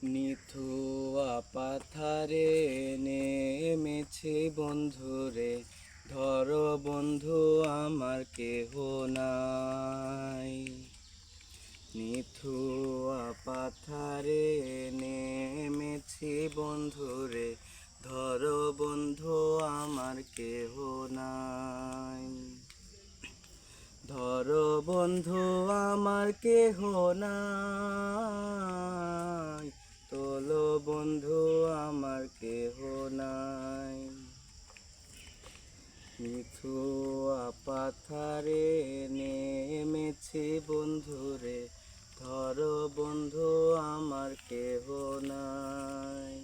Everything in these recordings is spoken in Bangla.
নিথুয়া পাথারে নেমেছে বন্ধুরে, ধরো বন্ধু আমার কেহ নাই। নিথুয়া পাথারে নেমেছি বন্ধুরে, ধরো বন্ধু আমার কেহ নাই। ধরো বন্ধু আমার কেহ নাই, তোলো বন্ধু আমার কেহ নাই। নিথুয়া পাথারে নেমেছি বন্ধুরে, ধরো বন্ধু আমার কেহ নাই।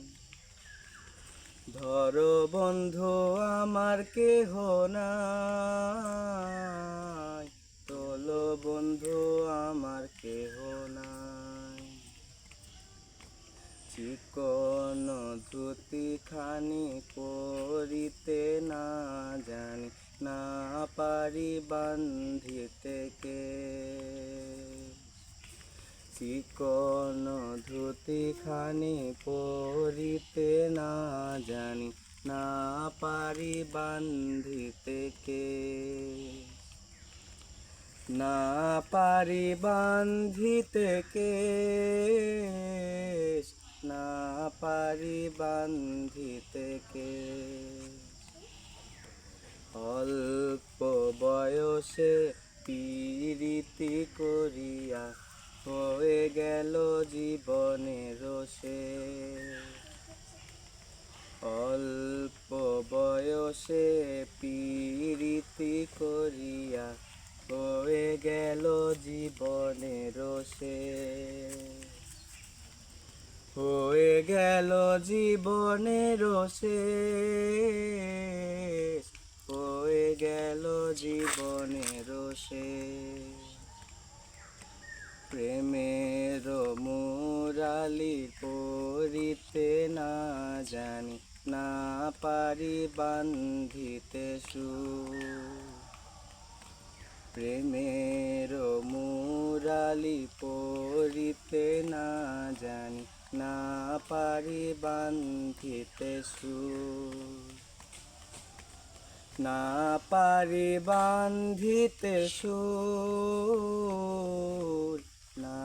ধরো বন্ধু আমার কেহ নাই, তোলো বন্ধু আমার কেহ নাই। চিকন ধুতি খানি পরিতে না জানি, না পারি বান্ধিতে কে। চিকন ধুতি খানি পরিতে না জানি, না পারি বান্ধিতে কে। না পারি বান্ধিতে কেশ, না পারি বান্ধিতে কেশ। অল্প বয়সে পীড়িতি করিয়া হয়ে গেল জীবনের শেষ। অল্প বয়সে পীড়িতি করিয়া হয়ে গেল জীবনের শেষ। হয়ে গেল জীবনের শেষ, হয়ে গেল জীবনের শেষ। প্রেমের মুরালি পড়িতে না জানি, না পারি বান্ধিতে সুর। প্রেমের মুরালি পড়িতে না জানি, না পারি বান্ধিতে সুর। না পারি বান্ধিতে সুর, না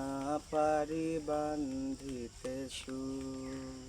পারি বান্ধিতে সুর।